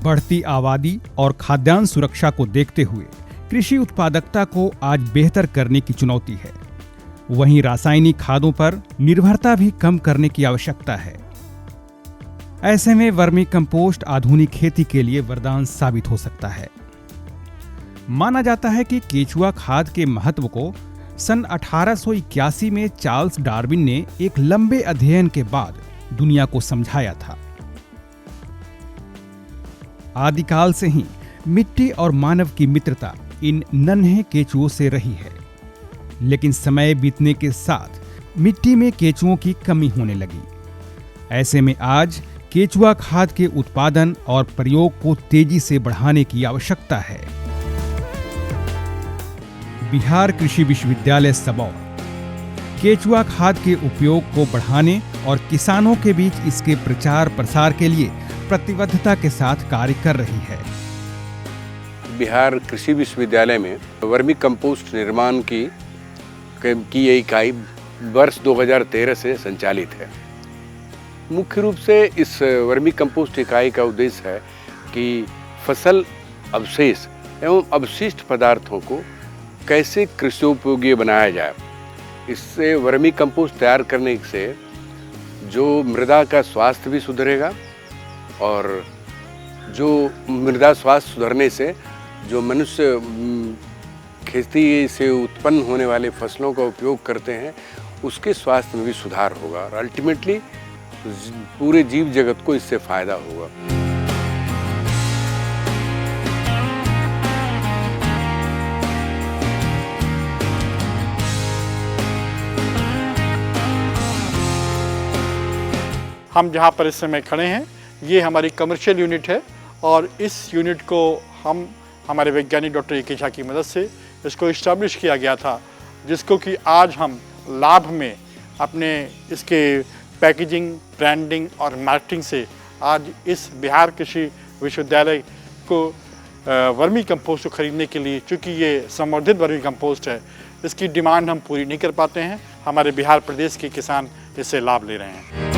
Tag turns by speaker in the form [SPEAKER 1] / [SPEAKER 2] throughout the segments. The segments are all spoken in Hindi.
[SPEAKER 1] बढ़ती आबादी और खाद्यान्न सुरक्षा को देखते हुए कृषि उत्पादकता को आज बेहतर करने की चुनौती है। वहीं रासायनिक खादों पर निर्भरता भी कम करने की आवश्यकता है। ऐसे में वर्मी कंपोस्ट आधुनिक खेती के लिए वरदान साबित हो सकता है। माना जाता है कि केचुआ खाद के महत्व को सन 1881 में चार्ल्स डार्विन ने एक लंबे अध्ययन के बाद दुनिया को समझाया था। आदिकाल से ही मिट्टी और मानव की मित्रता इन नन्हे केचुओं से रही है, लेकिन समय बीतने के साथ मिट्टी में केचुओं की कमी होने लगी। ऐसे में आज केचुआ खाद के उत्पादन और प्रयोग को तेजी से बढ़ाने की आवश्यकता है। बिहार कृषि विश्वविद्यालय सबौर केचुआ खाद के उपयोग को बढ़ाने और किसानों के बीच इसके प्रचार प्रसार के लिए प्रतिबद्धता के साथ कार्य कर रही है।
[SPEAKER 2] बिहार कृषि विश्वविद्यालय में वर्मी कंपोस्ट निर्माण की ये इकाई वर्ष 2013 से संचालित है। मुख्य रूप से इस वर्मी कंपोस्ट इकाई का उद्देश्य है कि फसल अवशेष एवं अवशिष्ट पदार्थों को कैसे कृषियोपयोगी बनाया जाए। इससे वर्मी कंपोस्ट तैयार करने से जो मृदा का स्वास्थ्य भी सुधरेगा और जो मृदा स्वास्थ्य सुधरने से जो मनुष्य खेती से उत्पन्न होने वाले फसलों का उपयोग करते हैं उसके स्वास्थ्य में भी सुधार होगा और अल्टीमेटली पूरे जीव जगत को इससे फायदा होगा।
[SPEAKER 3] हम जहाँ पर इस समय खड़े हैं ये हमारी कमर्शियल यूनिट है और इस यूनिट को हम हमारे वैज्ञानिक डॉक्टर ए के झा की मदद से इसको इस्टेब्लिश किया गया था, जिसको कि आज हम लाभ में अपने इसके पैकेजिंग, ब्रांडिंग और मार्केटिंग से आज इस बिहार कृषि विश्वविद्यालय को वर्मी कंपोस्ट को खरीदने के लिए, चूँकि ये संवर्धित वर्मी कंपोस्ट है, इसकी डिमांड हम पूरी नहीं कर पाते हैं। हमारे बिहार प्रदेश के किसान इससे लाभ ले रहे हैं।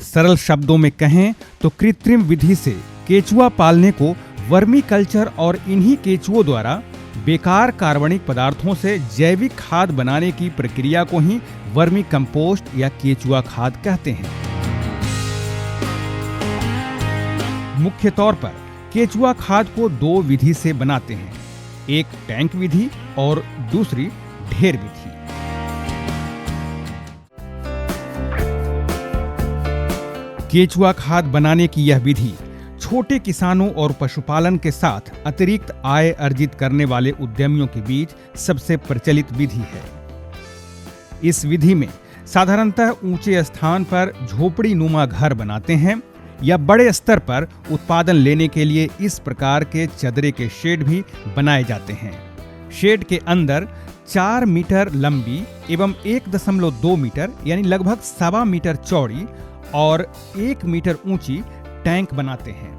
[SPEAKER 1] सरल शब्दों में कहें तो कृत्रिम विधि से केचुआ पालने को वर्मी कल्चर और इन्हीं केचुओं द्वारा बेकार कार्बनिक पदार्थों से जैविक खाद बनाने की प्रक्रिया को ही वर्मी कंपोस्ट या केचुआ खाद कहते हैं। मुख्य तौर पर केचुआ खाद को दो विधि से बनाते हैं, एक टैंक विधि और दूसरी ढेर विधि। केचुआ खाद बनाने की यह विधि छोटे किसानों और पशुपालन के साथ अतिरिक्त आय अर्जित करने वाले उद्यमियों के बीच सबसे प्रचलित विधि है। इस विधि में साधारणतः ऊंचे स्थान पर झोपड़ी नुमा घर बनाते हैं या बड़े स्तर पर उत्पादन लेने के लिए इस प्रकार के चदरे के शेड भी बनाए जाते हैं। शेड के अंदर 4 मीटर लंबी एवं 1.2 मीटर यानी लगभग 1.25 मीटर चौड़ी और 1 मीटर ऊंची टैंक बनाते हैं।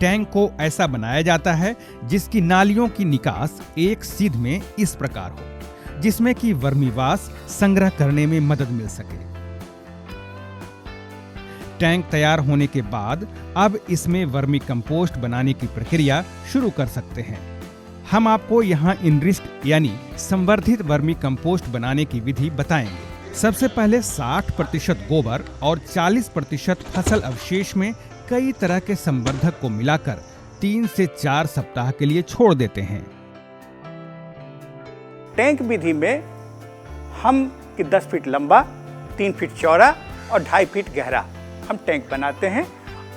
[SPEAKER 1] टैंक को ऐसा बनाया जाता है जिसकी नालियों की निकास एक सीध में इस प्रकार हो, जिसमें कि वर्मीवास संग्रह करने में मदद मिल सके। टैंक तैयार होने के बाद अब इसमें वर्मी कंपोस्ट बनाने की प्रक्रिया शुरू कर सकते हैं। हम आपको यहाँ इनरिच्ड यानी संवर्धित वर्मी कंपोस्ट बनाने की विधि बताएंगे। सबसे पहले 60% गोबर और 40% फसल अवशेष में कई तरह के संवर्धक को मिलाकर 3 से 4 सप्ताह के लिए छोड़ देते हैं।
[SPEAKER 4] टैंक विधि में हम 10 फीट लंबा, 3 फीट चौड़ा और 2.5 फीट गहरा हम टैंक बनाते हैं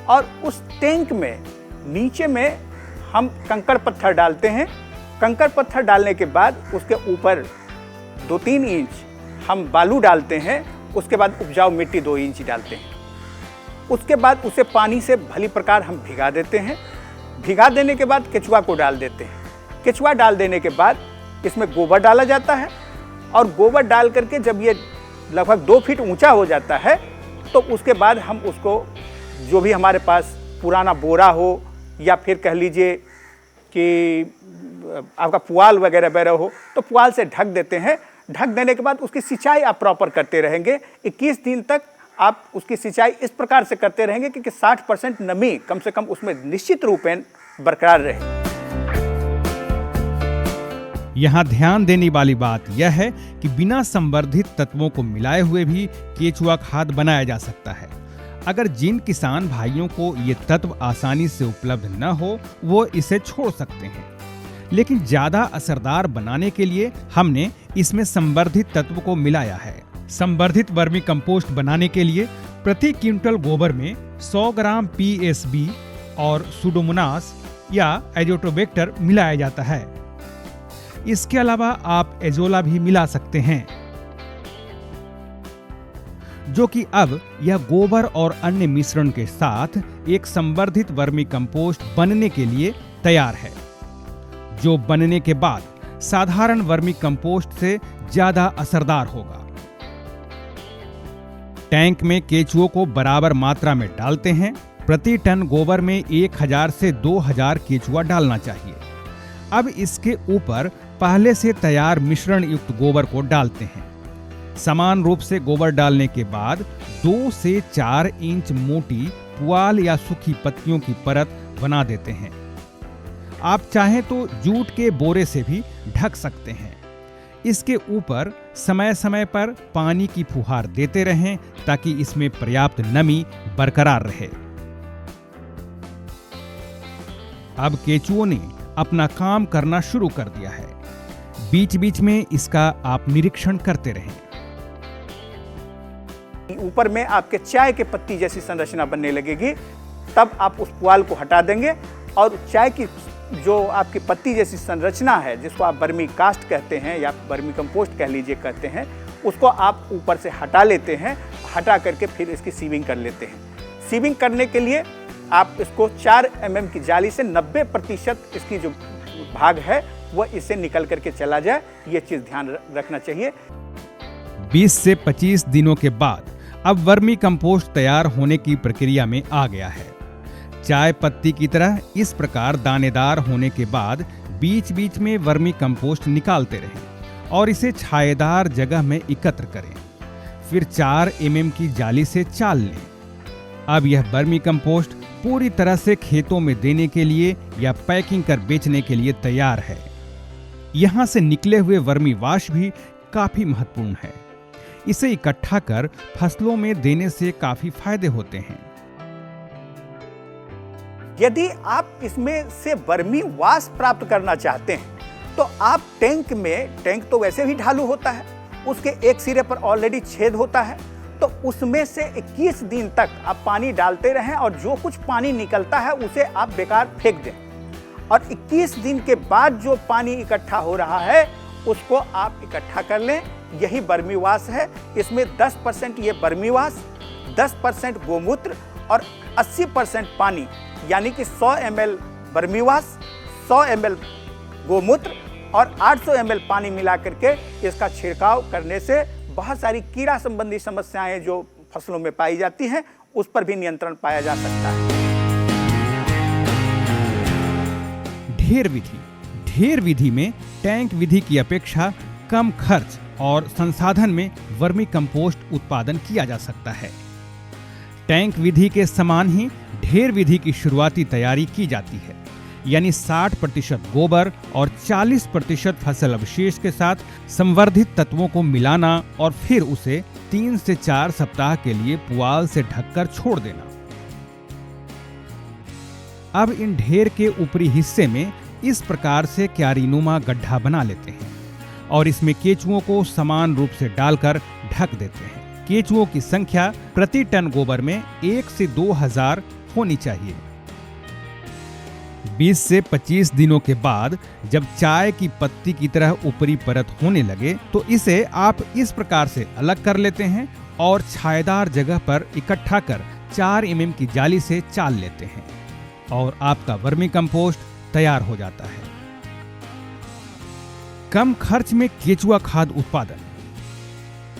[SPEAKER 4] और उस टैंक में नीचे में हम कंकड़ पत्थर डालते हैं। कंकड़ पत्थर डालने के बाद उसके ऊपर 2-3 इंच हम बालू डालते हैं। उसके बाद उपजाऊ मिट्टी 2 इंच डालते हैं। उसके बाद उसे पानी से भली प्रकार हम भिगा देते हैं। भिगा देने के बाद केचुआ को डाल देते हैं। केचुआ डाल देने के बाद इसमें गोबर डाला जाता है और गोबर डाल करके जब ये लगभग 2 फीट ऊंचा हो जाता है तो उसके बाद हम उसको जो भी हमारे पास पुराना बोरा हो या फिर कह लीजिए कि आपका पुआल वगैरह हो तो पुआल से ढक देते हैं। ढक देने के बाद उसकी सिंचाई आप प्रॉपर करते रहेंगे। 21 दिन तक आप उसकी सिंचाई इस प्रकार से करते रहेंगे कि 60% नमी कम से कम उसमें निश्चित रूपेण बरकरार रहे।
[SPEAKER 1] यहाँ ध्यान देने वाली बात यह है कि बिना संवर्धित तत्वों को मिलाए हुए भी केचुआ खाद बनाया जा सकता है। अगर जिन किसान भाइयों को ये तत्व आसानी से उपलब्ध न हो वो इसे छोड़ सकते हैं, लेकिन ज्यादा असरदार बनाने के लिए हमने इसमें संवर्धित तत्व को मिलाया है। संवर्धित वर्मी कंपोस्ट बनाने के लिए प्रति क्विंटल गोबर में 100 ग्राम पीएसबी और सुडोमोनास या एजोटोबैक्टर मिलाया जाता है। इसके अलावा आप एजोला भी मिला सकते हैं, जो कि अब यह गोबर और अन्य मिश्रण के साथ एक संवर्धित वर्मी कंपोस्ट बनने के लिए तैयार है, जो बनने के बाद साधारण वर्मी कंपोस्ट से ज्यादा असरदार होगा। टैंक में केचुओं को बराबर मात्रा में डालते हैं। प्रति टन गोबर में 1000 से 2000 केचुआ डालना चाहिए। अब इसके ऊपर पहले से तैयार मिश्रण युक्त गोबर को डालते हैं। समान रूप से गोबर डालने के बाद 2 से 4 इंच मोटी पुआल या सूखी पत्तियों की परत बना देते हैं। आप चाहें तो जूट के बोरे से भी ढक सकते हैं। इसके ऊपर समय समय पर पानी की फुहार देते रहें ताकि इसमें पर्याप्त नमी बरकरार रहे। अब केचुओं ने अपना काम करना शुरू कर दिया है। बीच बीच में इसका आप निरीक्षण करते रहें।
[SPEAKER 4] ऊपर में आपके चाय के पत्ती जैसी संरचना बनने लगेगी, तब आप उस पुआल को हटा देंगे और चाय की जो आपकी पत्ती जैसी संरचना है, जिसको आप वर्मी कास्ट कहते हैं या वर्मी कंपोस्ट कह लीजिए कहते हैं, उसको आप ऊपर से हटा लेते हैं। हटा करके फिर इसकी सीविंग कर लेते हैं। सीविंग करने के लिए आप इसको 4 mm की जाली से 90% इसकी जो भाग है वह इससे निकल करके चला जाए, ये चीज ध्यान रखना चाहिए।
[SPEAKER 1] 20 से 25 दिनों के बाद अब वर्मी कंपोस्ट तैयार होने की प्रक्रिया में आ गया है। चाय पत्ती की तरह इस प्रकार दानेदार होने के बाद बीच बीच में वर्मी कंपोस्ट निकालते रहें और इसे छायेदार जगह में एकत्र करें। फिर 4 mm की जाली से चाल लें। अब यह वर्मी कंपोस्ट पूरी तरह से खेतों में देने के लिए या पैकिंग कर बेचने के लिए तैयार है। यहां से निकले हुए वर्मी वाश भी काफी महत्वपूर्ण है। इसे इकट्ठा कर फसलों में देने से काफी फायदे होते हैं।
[SPEAKER 4] यदि आप इसमें से वर्मी वाश प्राप्त करना चाहते हैं तो आप टैंक तो वैसे भी ढालू होता है, उसके एक सिरे पर ऑलरेडी छेद होता है, तो उसमें से 21 दिन तक आप पानी डालते रहें और जो कुछ पानी निकलता है उसे आप बेकार फेंक दें। और 21 दिन के बाद जो पानी इकट्ठा हो रहा है उसको आप इकट्ठा कर लें। यही वर्मीवाश है। इसमें 10% ये वर्मीवाश, 10% गोमूत्र और 80% पानी, यानी कि 100 ml वर्मीवाश, 100 ml गोमूत्र और 800 ml पानी मिला करके इसका छिड़काव करने से बहुत सारी कीड़ा संबंधी समस्याएं जो फसलों में पाई जाती हैं उस पर भी नियंत्रण पाया जा सकता है।
[SPEAKER 1] ढेर विधि में टैंक विधि की अपेक्षा कम खर्च और संसाधन में वर्मी कंपोस्ट उत्पादन किया जा सकता है। टैंक विधि के समान ही ढेर विधि की शुरुआती तैयारी की जाती है, यानी 60% गोबर और 40% फसल अवशेष के साथ संवर्धित तत्वों को मिलाना और फिर उसे 3 से 4 सप्ताह के लिए पुआल से ढककर छोड़ देना। अब इन ढेर के ऊपरी हिस्से में इस प्रकार से क्यारीनुमा गड्ढा बना लेते हैं और इसमें केचुओं को समान रूप से डालकर ढक देते हैं। केचुओं की संख्या प्रति टन गोबर में 1 से 2000 होनी चाहिए। 20 से 25 दिनों के बाद जब चाय की पत्ती की तरह ऊपरी परत होने लगे तो इसे आप इस प्रकार से अलग कर लेते हैं और छायेदार जगह पर इकट्ठा कर 4 mm की जाली से चाल लेते हैं और आपका वर्मी कंपोस्ट तैयार हो जाता है। कम खर्च में केचुआ खाद उत्पादन।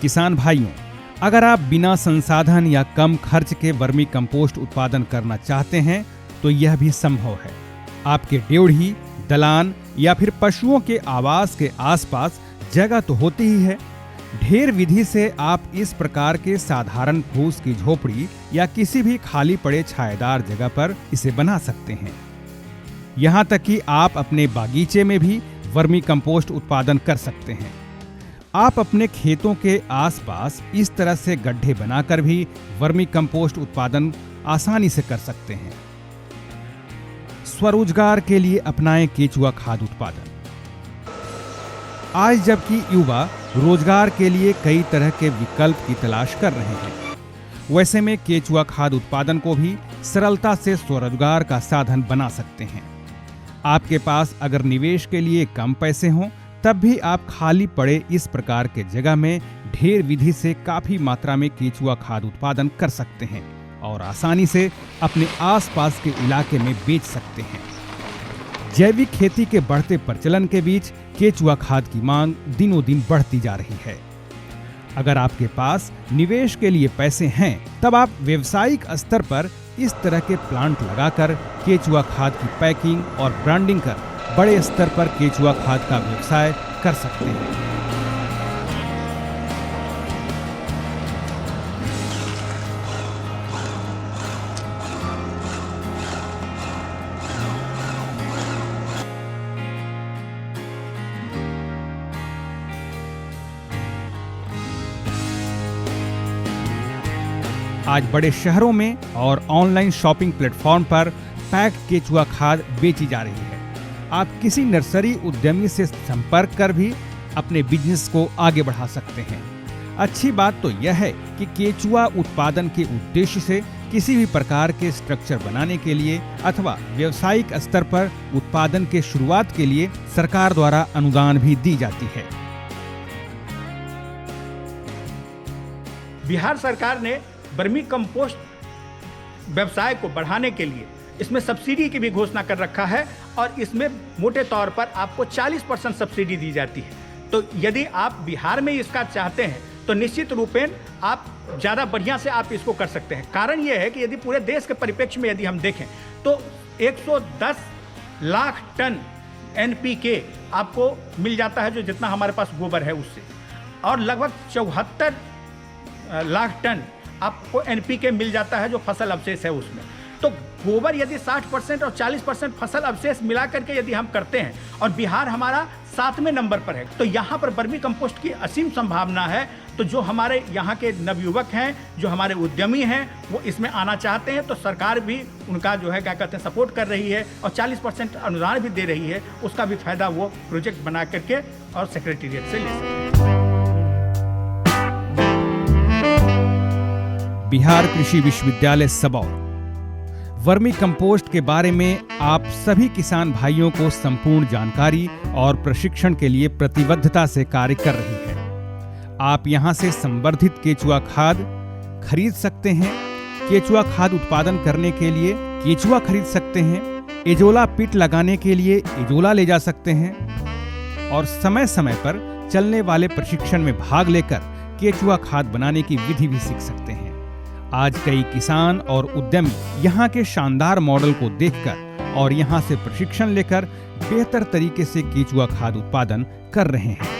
[SPEAKER 1] किसान भाइयों, अगर आप बिना संसाधन या कम खर्च के वर्मी कंपोस्ट उत्पादन करना चाहते हैं तो यह भी संभव है। आपके ड्योढ़ी, दलान या फिर पशुओं के आवास के आसपास जगह तो होती ही है, ढेर विधि से आप इस प्रकार के साधारण फूस की झोपड़ी या किसी भी खाली पड़े छायादार जगह पर इसे बना सकते हैं। यहाँ तक कि आप अपने बागीचे में भी वर्मी कंपोस्ट उत्पादन कर सकते हैं। आप अपने खेतों के आसपास इस तरह से गड्ढे बनाकर भी वर्मी कंपोस्ट उत्पादन आसानी से कर सकते हैं। स्वरोजगार के लिए अपनाएं केचुआ खाद उत्पादन। आज जबकि युवा रोजगार के लिए कई तरह के विकल्प की तलाश कर रहे हैं, वैसे में केचुआ खाद उत्पादन को भी सरलता से स्वरोजगार का साधन बना सकते हैं। आपके पास अगर निवेश के लिए कम पैसे हों, तब भी आप खाली पड़े इस प्रकार के जगह में ढेर विधि से काफी मात्रा में केचुआ खाद उत्पादन कर सकते हैं और आसानी से अपने आसपास के इलाके में बेच सकते हैं। जैविक खेती के बढ़ते प्रचलन के बीच केचुआ खाद की मांग दिनों दिन बढ़ती जा रही है। अगर आपके पास निवेश के लिए पैसे हैं, तब आप व्यवसायिक स्तर पर इस तरह के प्लांट लगाकर केचुआ खाद की पैकिंग और ब्रांडिंग कर बड़े स्तर पर केचुआ खाद का व्यवसाय कर सकते हैं। आज बड़े शहरों में और ऑनलाइन शॉपिंग प्लेटफॉर्म पर पैक्ड केचुआ खाद बेची जा रही है। आप किसी नर्सरी उद्यमी से संपर्क कर भी अपने बिजनेस को आगे बढ़ा सकते हैं। अच्छी बात तो यह है कि केचुआ उत्पादन के उद्देश्य से किसी भी प्रकार के स्ट्रक्चर बनाने के लिए अथवा व्यावसायिक स्तर पर उत्पादन के शुरुआत के लिए सरकार द्वारा अनुदान भी दी जाती है।
[SPEAKER 4] बिहार सरकार ने वर्मी कंपोस्ट व्यवसाय को बढ़ाने के लिए इसमें सब्सिडी की भी घोषणा कर रखा है और इसमें मोटे तौर पर आपको 40% सब्सिडी दी जाती है। तो यदि आप बिहार में इसका चाहते हैं तो निश्चित रूपेण आप ज़्यादा बढ़िया से आप इसको कर सकते हैं। कारण यह है कि यदि पूरे देश के परिप्रेक्ष्य में यदि हम देखें तो 110 लाख टन NPK आपको मिल जाता है, जो जितना हमारे पास गोबर है उससे, और लगभग 74 लाख टन आपको NPK मिल जाता है जो फसल अवशेष है उसमें। तो गोबर यदि 60% और 40% फसल अवशेष मिला करके यदि हम करते हैं और बिहार हमारा 7वें नंबर पर है, तो यहाँ पर वर्मी कंपोस्ट की असीम संभावना है। तो जो हमारे यहाँ के नवयुवक हैं, जो हमारे उद्यमी हैं, वो इसमें आना चाहते हैं तो सरकार भी उनका जो है क्या कहते हैं सपोर्ट कर रही है और 40% अनुदान भी दे रही है। उसका भी फायदा वो प्रोजेक्ट बना करके और सेक्रेटेरिएट से ले सकते हैं।
[SPEAKER 1] बिहार कृषि विश्वविद्यालय सबौर वर्मी कंपोस्ट के बारे में आप सभी किसान भाइयों को संपूर्ण जानकारी और प्रशिक्षण के लिए प्रतिबद्धता से कार्य कर रही है। आप यहां से संवर्धित केचुआ खाद खरीद सकते हैं। केचुआ खाद उत्पादन करने के लिए केचुआ खरीद सकते हैं। एजोला पिट लगाने के लिए एजोला ले जा सकते हैं और समय समय पर चलने वाले प्रशिक्षण में भाग लेकर केचुआ खाद बनाने की विधि भी सीख सकते हैं। आज कई किसान और उद्यमी यहाँ के शानदार मॉडल को देखकर और यहाँ से प्रशिक्षण लेकर बेहतर तरीके से केचुआ खाद उत्पादन कर रहे हैं।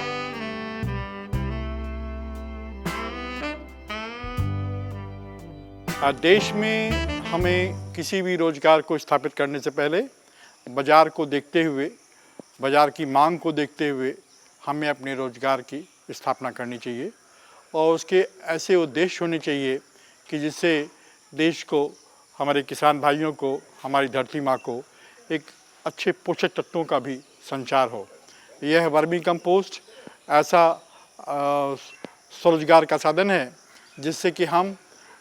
[SPEAKER 3] देश में हमें किसी भी रोजगार को स्थापित करने से पहले बाजार को देखते हुए, बाजार की मांग को देखते हुए हमें अपने रोजगार की स्थापना करनी चाहिए और उसके ऐसे उद्देश्य होने चाहिए कि जिससे देश को, हमारे किसान भाइयों को, हमारी धरती माँ को एक अच्छे पोषक तत्वों का भी संचार हो। यह वर्मी कंपोस्ट ऐसा स्वरोजगार का साधन है जिससे कि हम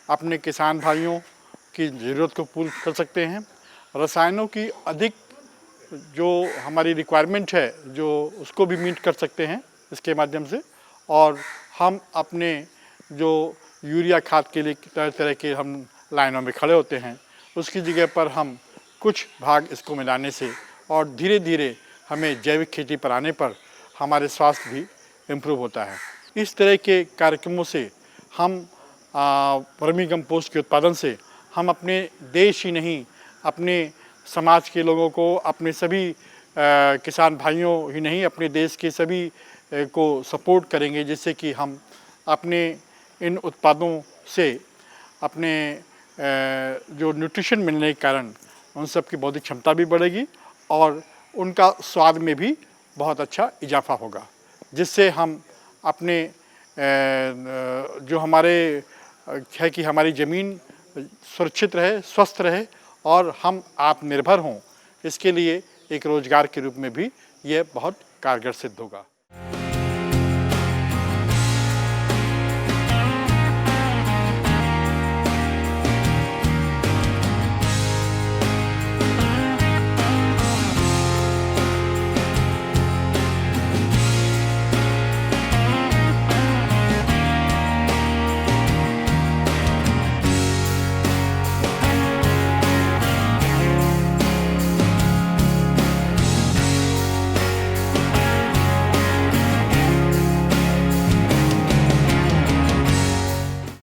[SPEAKER 3] अपने किसान भाइयों की ज़रूरत को पूर्ण कर सकते हैं। रसायनों की अधिक जो हमारी रिक्वायरमेंट है जो उसको भी मीट कर सकते हैं इसके माध्यम से, और हम अपने जो यूरिया खाद के लिए तरह तरह के हम लाइनों में खड़े होते हैं उसकी जगह पर हम कुछ भाग इसको मिलाने से और धीरे धीरे हमें जैविक खेती पर आने पर हमारे स्वास्थ्य भी इम्प्रूव होता है। इस तरह के कार्यक्रमों से हम वर्मी कंपोस्ट के उत्पादन से हम अपने देश ही नहीं, अपने समाज के लोगों को, अपने सभी किसान भाइयों ही नहीं, अपने देश के सभी को सपोर्ट करेंगे, जिससे कि हम अपने इन उत्पादों से अपने जो न्यूट्रिशन मिलने के कारण उन सब की बौद्धिक क्षमता भी बढ़ेगी और उनका स्वाद में भी बहुत अच्छा इजाफा होगा, जिससे हम अपने जो हमारे है कि हमारी ज़मीन सुरक्षित रहे, स्वस्थ रहे और हम आत्मनिर्भर हों, इसके लिए एक रोज़गार के रूप में भी ये बहुत कारगर सिद्ध होगा।